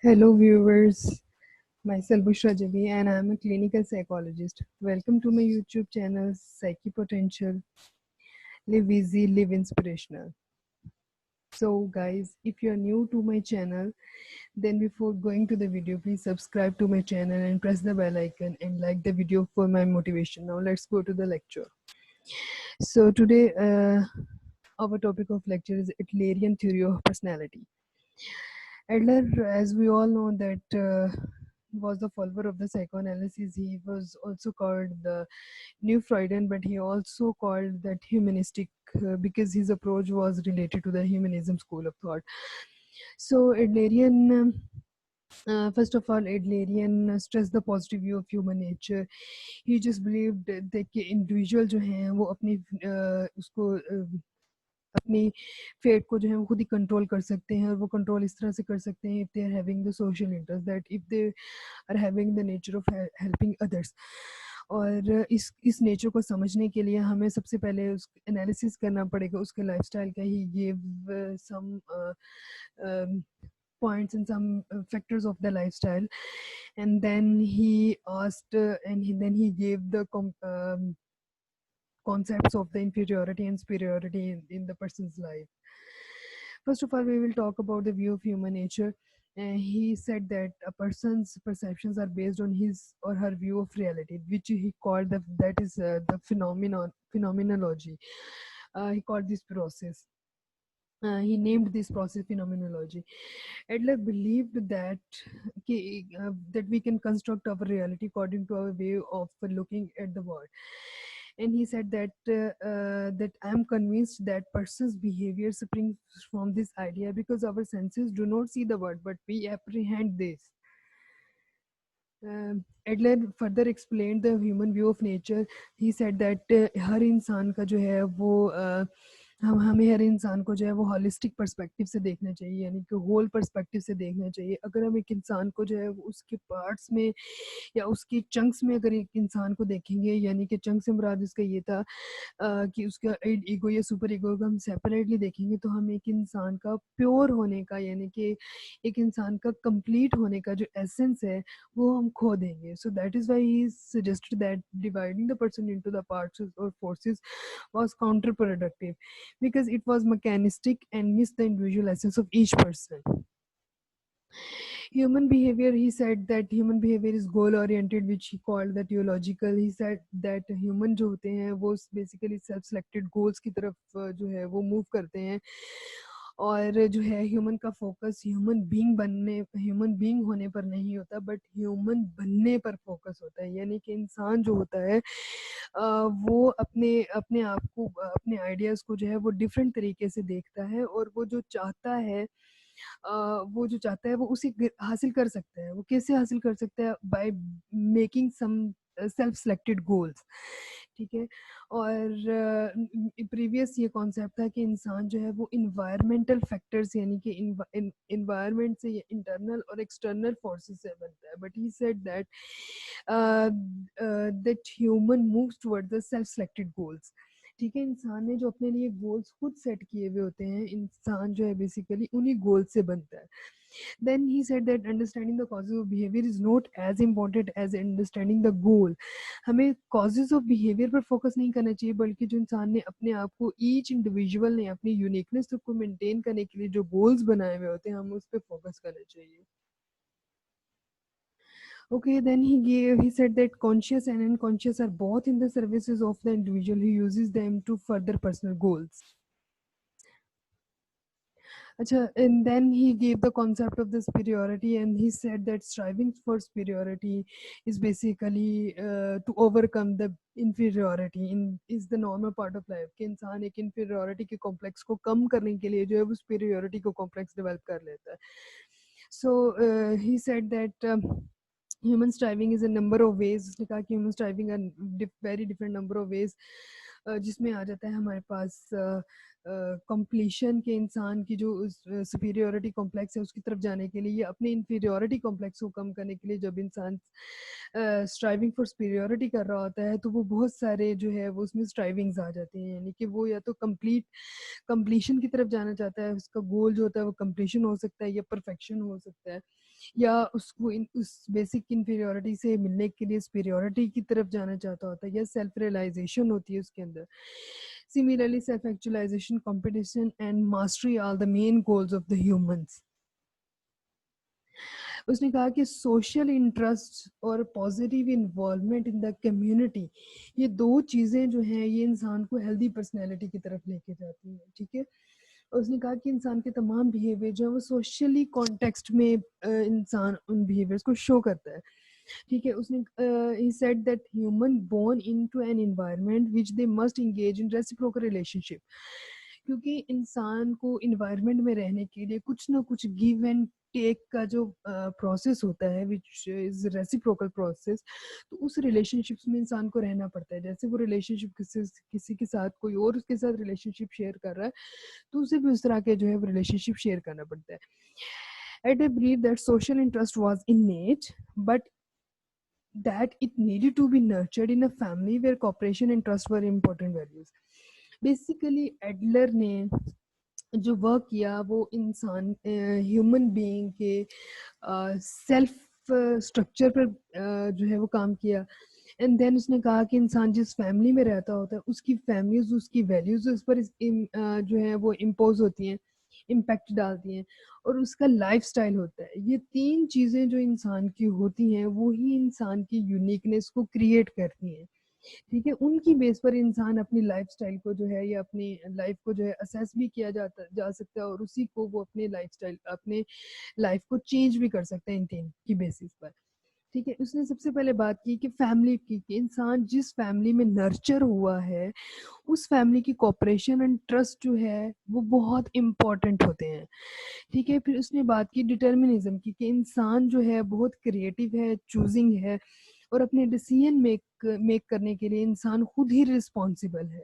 Hello viewers, myself Bushra Jabi and I am a clinical psychologist. Welcome to my YouTube channel Psyche Potential, Live Easy, Live Inspirational. So guys, if you are new to my channel, then before going to the video, please subscribe to my channel and press the bell icon and like the video for my motivation. Now let's go to the lecture. So today our topic of lecture is Adlerian theory of personality. Adler, as we all know, that was the follower of the psychoanalysis. He was also called the New Freudian, but he also called that humanistic because his approach was related to the humanism school of thought. So Adlerian, first of all, Adlerian stressed the positive view of human nature. He just believed that कि individual जो हैं वो अपनी उसको अपनी fate को जो है वो खुद ही कंट्रोल कर सकते हैं और वो कंट्रोल इस तरह से कर सकते हैं if they are having the social interest that if they are having the nature of helping others. और इस नेचर को समझने के लिए हमें सबसे पहले उस एनालिसिस करना पड़ेगा उसके लाइफस्टाइल का। He give some points and some factors of the lifestyle, and then he asked then he gave the concepts of the inferiority and superiority in the person's life. First of all, we will talk about the view of human nature. He said that a person's perceptions are based on his or her view of reality, which he called the phenomenology. He called this process. He named this process phenomenology. Adler believed that we can construct our reality according to our way of looking at the world. And he said that I am convinced that person's behavior springs from this idea because our senses do not see the world, but we apprehend this. Adler further explained the human view of nature. He said that हर इंसान का जो है वो हमें हर इंसान को जो है वो हॉलिस्टिक पर्सपेक्टिव से देखना चाहिए, यानी कि होल पर्सपेक्टिव से देखना चाहिए। अगर हम एक इंसान को जो है उसके पार्ट्स में या उसकी चंक्स में अगर एक इंसान को देखेंगे, यानी कि चंक से मुराद इसका ये था कि उसका ईगो या सुपर ईगो को हम सेपरेटली देखेंगे तो हम एक इंसान का प्योर होने का, यानी कि एक इंसान का कंप्लीट होने का जो एसेंस है वो हम खो देंगे. So that is why he suggested that dividing the person into the parts or forces was counterproductive because it was mechanistic and missed the individual essence of each person. Human behavior, he said that human behavior is goal oriented, which he called the theological. He said that human जो होते हैं वो basically self selected goals की तरफ जो है वो move करते हैं और जो है ह्यूमन का फोकस ह्यूमन बीइंग होने पर नहीं होता बट ह्यूमन बनने पर फोकस होता है. यानी कि इंसान जो होता है वो अपने अपने आप को अपने आइडियाज़ को जो है वो डिफरेंट तरीके से देखता है और वो जो चाहता है वो उसे हासिल कर सकता है. वो कैसे हासिल कर सकता है? By making some self selected goals. ठीक है. और प्रीवियस ये कॉन्सेप्ट था कि इंसान जो है वो इन्वायरमेंटल फैक्टर्स यानी कि इन्वायरमेंट से इंटरनल और एक्सटर्नल फोर्सेस से बनता है. But he said that that human moves toward the self selected goals. ठीक है. इंसान ने जो अपने लिए गोल्स खुद सेट किए हुए होते हैं, इंसान जो है बेसिकली उन्हीं गोल से बनता है. Then he said that understanding the causes of behavior is not as important as understanding the goal. हमें causes of behavior पर फोकस नहीं करना चाहिए बल्कि जो इंसान ने अपने आप को ईच इंडिविजुअल ने अपनी यूनिकनेस को मेंटेन करने के लिए जो गोल्स बनाए हुए होते हैं हमें उस पर फोकस करना चाहिए. Okay, then he said that conscious and unconscious are both in the services of the individual who uses them to further personal goals. Achha, and then he gave the concept of the superiority and he said that striving for superiority is basically to overcome the inferiority in is the normal part of life. कि इंसान एक inferiority के complex को कम करने के लिए जो है वो superiority को complex develop कर लेता है. So he said that human striving is a number of ways. उसने कहा कि human striving are very different number of ways जिसमें आ जाता है हमारे पास कंप्लीशन के इंसान की जो सुपीरियोरिटी कॉम्प्लेक्स है उसकी तरफ जाने के लिए या अपने इन्फीरियोरिटी कॉम्प्लेक्स को कम करने के लिए जब इंसान स्ट्राइविंग फॉर सुपीरियोरिटी कर रहा होता है तो वो बहुत सारे जो है वो उसमें स्ट्राइविंग्स आ जाती हैं, यानी कि वो या तो कंप्लीशन की तरफ जाना चाहता है, उसका गोल जो होता है वो कंप्लीशन हो सकता है या परफेक्शन हो सकता है, या उसको उस बेसिक इन्फीरियोरिटी से मिलने के लिए सुपीरियोरिटी की तरफ जाना चाहता होता है, या सेल्फ रियलाइजेशन होती है उसके अंदर। Similarly, self-actualization, competition, and mastery are the main goals of the humans. उसने कहा कि सोशल इंटरेस्ट और positive involvement in the community, ये दो चीज़ें जो हैं ये इंसान को हेल्दी पर्सनैलिटी की तरफ लेके जाती हैं, ठीक है। और उसने कहा कि इंसान के तमाम बिहेवियर जो है वो सोशली कॉन्टेक्स्ट में इंसान उन बिहेवियर्स को शो करता है, ठीक है। उसने he said that human born into an environment which they must engage in reciprocal relationship, क्योंकि इंसान को इन्वायरमेंट में रहने के लिए कुछ ना कुछ गिव एंड टेक का जो प्रोसेस होता है विच इज रेसिप्रोकल प्रोसेस, तो उस रिलेशनशिप्स में इंसान को रहना पड़ता है। जैसे वो रिलेशनशिप किसी किसी के साथ कोई और उसके साथ रिलेशनशिप शेयर कर रहा है तो उसे भी उस तरह के जो है रिलेशनशिप शेयर करना पड़ता है। At I believe that social interest was innate, but that it needed to be nurtured in a family where cooperation and trust were important values. Basically Adler ने जो वर्क किया वो इंसान ह्यूमन बीइंग के self structure पर जो है वो काम किया। एंड देन उसने कहा कि इंसान जिस फैमिली में रहता होता है उसकी फैमिलीज उसकी वैल्यूज उस पर जो है वो इम्पोज होती हैं, इम्पैक्ट डालती हैं, और उसका लाइफस्टाइल होता है। ये तीन चीज़ें जो इंसान की होती हैं वो ही इंसान की यूनिकनेस को क्रिएट करती हैं, ठीक है। उनकी बेस पर इंसान अपनी लाइफस्टाइल को जो है या अपनी लाइफ को जो है असेस भी किया जा सकता है, और उसी को वो अपने लाइफस्टाइल अपने लाइफ को चेंज भी कर सकते हैं इन तीन की बेसिस पर, ठीक है। उसने सबसे पहले बात की कि फैमिली की, कि इंसान जिस फैमिली में नर्चर हुआ है उस फैमिली की कोऑपरेशन एंड ट्रस्ट जो है वो बहुत इम्पोर्टेंट होते हैं, ठीक है। फिर उसने बात की डिटर्मिनिज्म की, कि इंसान जो है बहुत क्रिएटिव है, चूजिंग है, और अपने डिसीजन मेक करने के लिए इंसान खुद ही रिस्पॉन्सिबल है,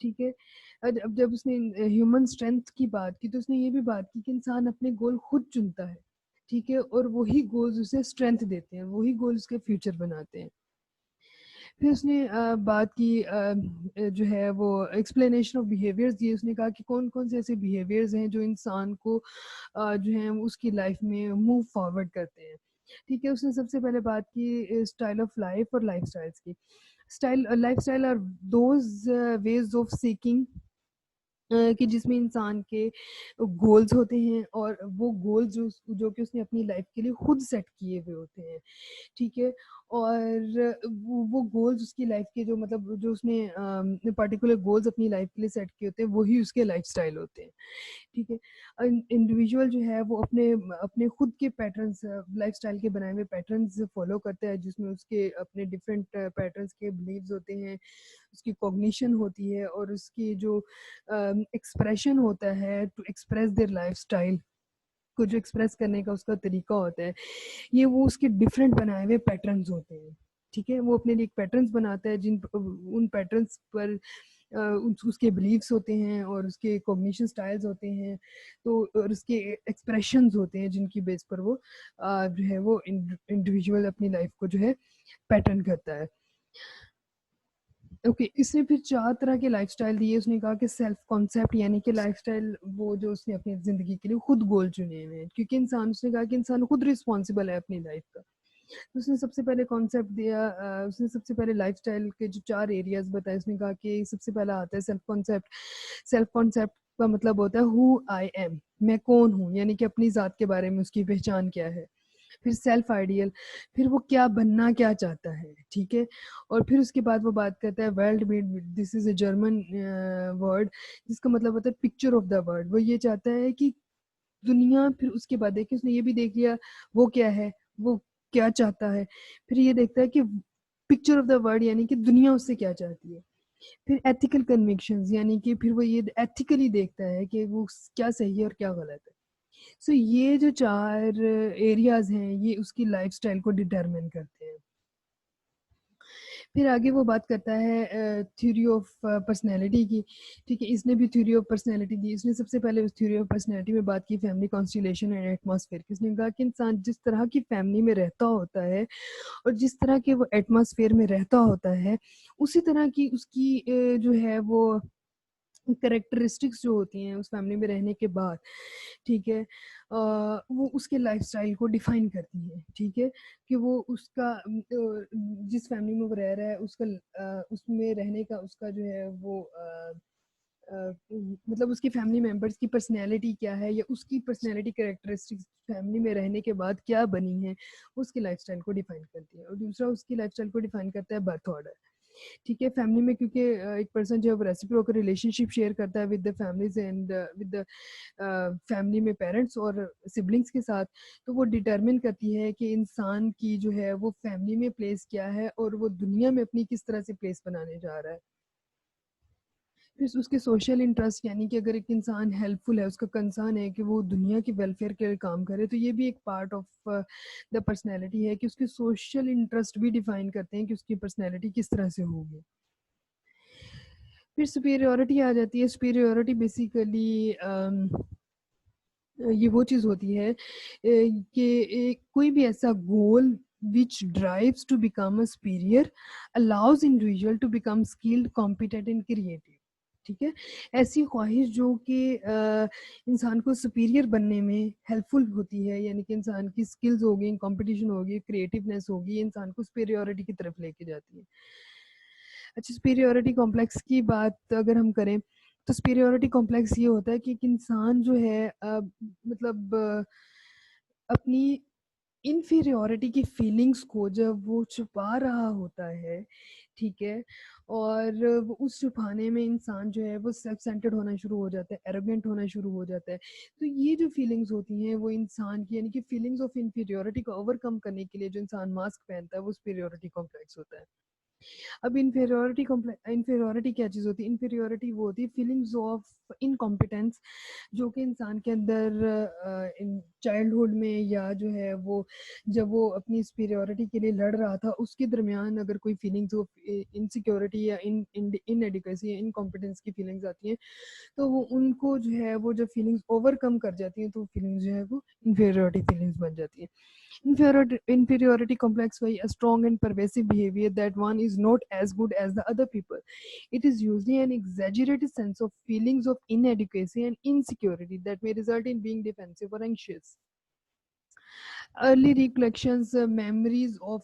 ठीक है। अब जब उसने ह्यूमन स्ट्रेंथ की बात की तो उसने ये भी बात की कि इंसान अपने गोल खुद चुनता है, ठीक है, और वही गोल्स उसे स्ट्रेंथ देते हैं, वही गोल्स उसके फ्यूचर बनाते हैं। फिर उसने बात की जो है वो एक्सप्लेनेशन ऑफ बिहेवियर्स दिए। उसने कहा कि कौन कौन से ऐसे बिहेवियर्स हैं जो इंसान को जो है उसकी लाइफ में मूव फॉरवर्ड करते हैं, ठीक है। उसने सबसे पहले बात की स्टाइल ऑफ लाइफ और लाइफ स्टाइल्स की। Life style are those ways of seeking, कि जिसमें इंसान के गोल्स होते हैं, और वो गोल्स जो कि उसने अपनी लाइफ के लिए खुद सेट किए हुए होते हैं, ठीक है। और वो गोल्स उसकी लाइफ के जो मतलब जो उसने पर्टिकुलर गोल्स अपनी लाइफ के लिए सेट किए होते हैं वही उसके लाइफस्टाइल होते हैं, ठीक है। इंडिविजुअल जो है वो अपने अपने खुद के पैटर्न्स, लाइफस्टाइल के बनाए हुए पैटर्न्स फॉलो करता है, जिसमें उसके अपने डिफरेंट पैटर्न्स के बिलीव्स होते हैं, उसकी कॉग्निशन होती है, और उसकी जो एक्सप्रेशन होता है टू एक्सप्रेस देयर लाइफस्टाइल को जो एक्सप्रेस करने का उसका तरीका होता है, ये वो उसके डिफरेंट बनाए हुए पैटर्न्स होते हैं, ठीक है। वो अपने लिए एक पैटर्न्स बनाता है, जिन उन पैटर्न्स पर उसके बिलीव्स होते हैं और उसके कॉग्निशन स्टाइल्स होते हैं, तो और उसके एक्सप्रेशंस होते हैं जिनकी बेस पर वो जो है वो इंडिविजुअल अपनी लाइफ को जो है पैटर्न करता है। ओके, इसने फिर 4 तरह के लाइफ़स्टाइल दिए। उसने कहा कि सेल्फ कॉन्सेप्ट, यानी कि लाइफ़स्टाइल वो जो उसने अपनी ज़िंदगी के लिए खुद गोल चुने हुए हैं, क्योंकि इंसान, उसने कहा कि इंसान खुद रिस्पॉन्सिबल है अपनी लाइफ का। तो उसने सबसे पहले कॉन्सेप्ट दिया, उसने सबसे पहले लाइफ़स्टाइल के जो 4 एरियाज़ बताए। उसने कहा कि सबसे पहला आता है सेल्फ कॉन्सेप्ट। सेल्फ कॉन्सेप्ट का मतलब होता है हू आई एम, मैं कौन हूँ, यानी कि अपनी ज़ात के बारे में उसकी पहचान क्या है। फिर सेल्फ आइडियल, फिर वो क्या बनना क्या चाहता है, ठीक है। और फिर उसके बाद वो बात करता है world beat, this is a German word, जिसका मतलब होता है पिक्चर ऑफ द वर्ल्ड। वो ये चाहता है कि दुनिया, फिर उसके बाद देखिए उसने ये भी देख लिया वो क्या है, वो क्या चाहता है, फिर ये देखता है कि पिक्चर ऑफ द वर्ल्ड यानी कि दुनिया उससे क्या चाहती है। फिर एथिकल कन्विक्शंस, यानी कि फिर वो ये एथिकली देखता है कि वो क्या सही है और क्या गलत है। सो ये जो 4 एरियाज़ हैं, ये उसकी लाइफ़स्टाइल को डिटरमाइन करते हैं। फिर आगे वो बात करता है थ्योरी ऑफ पर्सनैलिटी की। ठीक है, इसने भी थ्योरी ऑफ पर्सनैलिटी दी। इसने सबसे पहले उस थ्योरी ऑफ पर्सनैलिटी में बात की फैमिली कॉन्स्टिलेशन एंड एटमॉस्फेयर की। उसने कहा कि इंसान जिस तरह की फैमिली में रहता होता है और जिस तरह के वो एटमॉस्फेयर में रहता होता है, उसी तरह की उसकी जो है वो कैरेक्टरिस्टिक्स जो होती हैं उस फैमिली में रहने के बाद, ठीक है, वो उसके लाइफस्टाइल को डिफाइन करती है। ठीक है, कि वो उसका जिस फैमिली में वो रह रहा है उसका उसमें रहने का उसका जो है वो मतलब उसकी फैमिली मेंबर्स की पर्सनैलिटी क्या है या उसकी पर्सनैलिटी कैरेक्टरिस्टिक्स फैमिली में रहने के बाद क्या बनी है, उसकी लाइफस्टाइल को डिफाइन करती है। और दूसरा उसकी लाइफस्टाइल को डिफाइन करता है बर्थ ऑर्डर। ठीक है, फैमिली में क्योंकि एक पर्सन जो है वो रेसिप्रोकल रिलेशनशिप शेयर करता है with the families and with the family में पेरेंट्स और सिबलिंग्स के साथ, तो वो डिटरमिन करती है कि इंसान की जो है वो फैमिली में प्लेस क्या है और वो दुनिया में अपनी किस तरह से प्लेस बनाने जा रहा है। फिर उसके सोशल इंटरेस्ट, यानी कि अगर एक इंसान हेल्पफुल है, उसका कंसर्न है कि वो दुनिया की वेलफेयर के लिए काम करे, तो ये भी एक पार्ट ऑफ द पर्सनैलिटी है कि उसके सोशल इंटरेस्ट भी डिफाइन करते हैं कि उसकी पर्सनैलिटी किस तरह से होगी। फिर सुपीरियोरिटी आ जाती है। सुपीरियोरिटी बेसिकली ये वो चीज़ होती है कि कोई भी ऐसा गोल which drives to become a superior allows individual to become skilled, competent and creative। ठीक है, ऐसी ख्वाहिश जो कि इंसान को सुपीरियर बनने में हेल्पफुल होती है, यानी कि इंसान की स्किल्स होगी, कंपटीशन होगी, क्रिएटिवनेस होगी, इंसान को सुपीरियोरिटी की तरफ लेके जाती है। अच्छा, सुपीरियोरिटी कॉम्प्लेक्स की बात अगर हम करें तो सुपीरियोरिटी कॉम्प्लेक्स ये होता है कि एक इंसान जो है मतलब अपनी इन्फीरियोरिटी की फीलिंग्स को जब वो छुपा रहा होता है, ठीक है, और वो उस छुपाने में इंसान जो है वो सेल्फ सेंटर्ड होना शुरू हो जाता है, एरोगेंट होना शुरू हो जाता है। तो ये जो फीलिंग्स होती हैं वो इंसान की, यानी कि फीलिंग्स ऑफ इन्फीरियोरिटी को ओवरकम करने के लिए जो इंसान मास्क पहनता है वो सुपीरियोरिटी कॉम्प्लेक्स होता है। अब इन्फीरियोरिटी क्या चीज़ होती है? इन्फीरियोरिटी वो होती है फीलिंग्स ऑफ इनकॉम्पिटेंस जो कि इंसान के अंदर इन चाइल्डहुड में या जो है वो जब वो अपनी सुपीरियोरिटी के लिए लड़ रहा था उसके दरमियान अगर कोई फीलिंग्स ऑफ इनसिक्योरिटी या इनएडिक्वेसी या इनकॉम्पिटेंस की फीलिंग्स आती हैं, तो वो उनको जो है वो जब फीलिंग्स ओवरकम कर जाती हैं तो फीलिंग्स जो है वो इन्फीरियोरिटी फीलिंग्स बन जाती हैं। Inferiority complex by a strong and pervasive behavior that one is not as good as the other people. It is usually an exaggerated sense of feelings of inadequacy and insecurity that may result in being defensive or anxious. Early recollections, memories of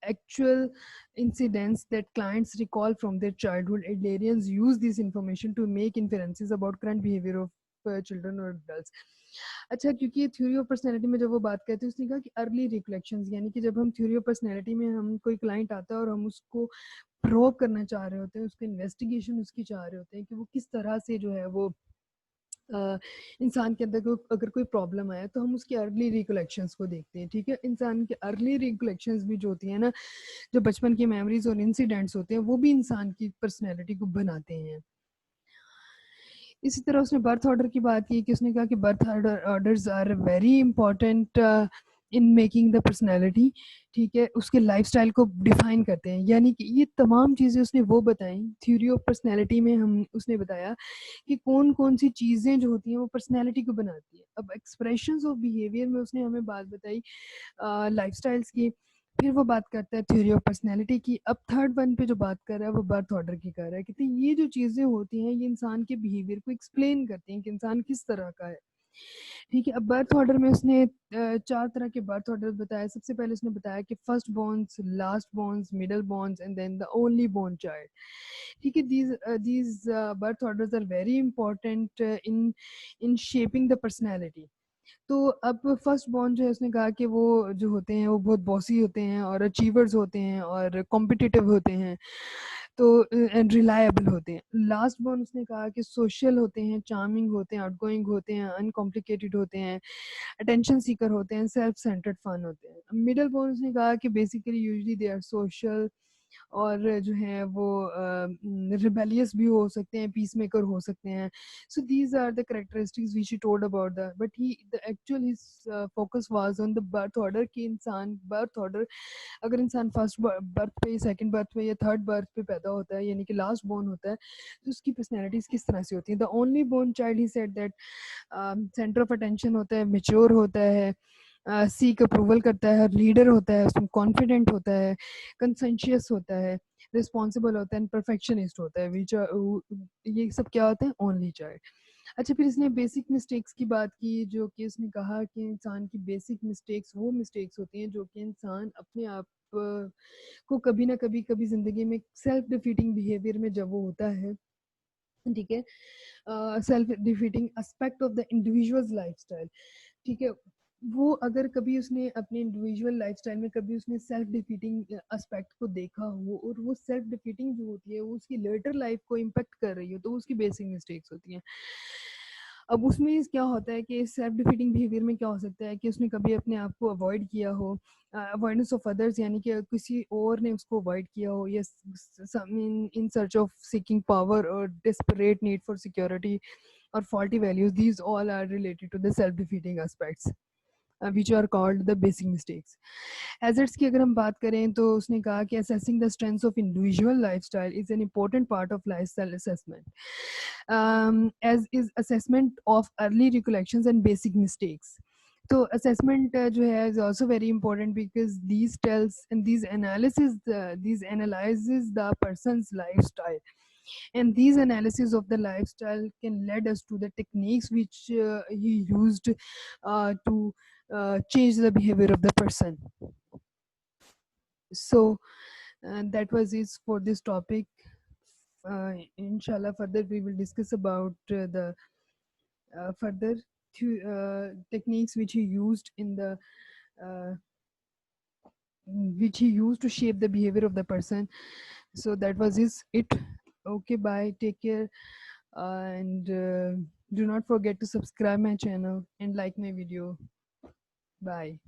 actual incidents that clients recall from their childhood, aliens use this information to make inferences about current behavior of children or adults. अच्छा, क्योंकि ये theory of personality में जब वो बात करते हैं उसने कहा कि अर्ली रिफ्लेक्शंस, यानी कि जब हम थ्योरी ऑफ पर्सनैलिटी में हम कोई क्लाइंट आता है और हम उसको प्रोब करना चाह रहे होते हैं, उसको इन्वेस्टिगेशन उसकी चाह रहे होते हैं कि वो किस तरह से जो है वो इंसान के अंदर अगर कोई प्रॉब्लम आया तो हम उसकी अर्ली रिकलेक्शंस को देखते हैं। ठीक है, इंसान के अर्ली रिकलेक्शंस भी जो होती है ना, जो बचपन की मेमोरीज और इंसिडेंट्स होते हैं वो भी इंसान की पर्सनैलिटी को बनाते हैं। इसी तरह उसने बर्थ ऑर्डर की बात की कि उसने कहा कि birth orders are very important in making the personality. ठीक है, उसके लाइफस्टाइल को डिफाइन करते हैं, यानी कि ये तमाम चीज़ें उसने वो बताई थ्योरी ऑफ पर्सनैलिटी में। हम उसने बताया कि कौन कौन सी चीज़ें जो होती हैं वो पर्सनैलिटी को बनाती है। अब एक्सप्रेशंस ऑफ बिहेवियर में उसने हमें बात बताई लाइफस्टाइल्स की। फिर वो बात करता है थ्योरी ऑफ पर्सनैलिटी की। अब थर्ड वन पे जो बात कर रहा है वो बर्थ ऑर्डर की कर रहा है। कहते हैं ये जो चीज़ें होती हैं ये इंसान के बिहेवियर को एक्सप्लेन करती हैं कि इंसान किस तरह का है। ठीक है, अब बर्थ ऑर्डर में उसने चार तरह के बर्थ ऑर्डर बताए। सबसे पहले उसने बताया कि first borns, last borns, middle borns and then the only born child. ठीक है, these birth orders are very important in shaping the personality। तो अब फर्स्ट बॉर्न जो है उसने कहा कि वो जो होते हैं वो बहुत बॉसी होते हैं और अचीवर्स होते हैं और कॉम्पिटिटिव होते हैं, तो एंड रिलायबल होते हैं। लास्ट बॉर्न उसने कहा कि सोशल होते हैं, चार्मिंग होते हैं, आउटगोइंग होते हैं, अनकॉम्प्लिकेटेड होते हैं, अटेंशन सीकर होते हैं, सेल्फ सेंटर्ड फन होते हैं। मिडल बॉर्न उसने कहा कि basically usually they are social, और जो है वो रिबेलियस भी हो सकते हैं, पीस मेकर हो सकते हैं. So these are the characteristics which he told about the, but the actual his focus was on the birth order कि इंसान birth order, अगर इंसान फर्स्ट बर्थ पे, सेकंड बर्थ पे या थर्ड बर्थ पे पैदा होता है, यानी कि लास्ट बोर्न होता है, तो उसकी पर्सनैलिटीज किस तरह से होती है. The only born child he said that centre of attention होता है, मेच्योर होता है, सीक अप्रूवल करता है, लीडर होता है, उसमें कॉन्फिडेंट होता है, कंसेंशियस होता है, रिस्पॉन्सिबल होता है, परफेक्शनिस्ट होता है. विच ये सब क्या होते हैं? Only child. अच्छा, फिर इसने बेसिक मिस्टेक्स की बात की, जो कि उसने कहा कि इंसान की बेसिक मिस्टेक्स वो मिस्टेक्स होती हैं जो कि इंसान अपने आप को कभी ना कभी कभी ज़िंदगी में सेल्फ डिफीटिंग बिहेवियर में जब वो होता है, ठीक है, self defeating aspect of the individuals lifestyle, ठीक है, वो अगर कभी उसने अपने इंडिविजुअल लाइफस्टाइल में कभी उसने सेल्फ डिफीटिंग एस्पेक्ट को देखा हो, और वो सेल्फ डिफीटिंग जो होती है वो उसकी लेटर लाइफ को इम्पेक्ट कर रही हो, तो उसकी बेसिक मिस्टेक्स होती हैं. अब उसमें क्या होता है कि सेल्फ डिफीटिंग बिहेवियर में क्या हो सकता है कि उसने कभी अपने आप को अवॉइड किया हो, अवॉइडेंस ऑफ अदर्स, यानी कि किसी और ने उसको अवॉइड किया हो, या in search of seeking power और desperate नीड फॉर सिक्योरिटी और faulty values. These all are related to the self-defeating aspects, which are called the basic mistakes. Hazards की अगर हम बात करें तो उसने कहा कि assessing the strengths of individual lifestyle is an important part of lifestyle assessment, as is assessment of early recollections and basic mistakes. तो assessment जो है is also very important because these tells and these analysis these analyzes the person's lifestyle, and these analysis of the lifestyle can lead us to the techniques which he used to change the behavior of the person. So that was it for this topic. Inshallah, further we will discuss about the further techniques which he used in the uh, which he used to shape the behavior of the person. So that was it. Okay, bye, take care, and do not forget to subscribe my channel and like my video. Bye.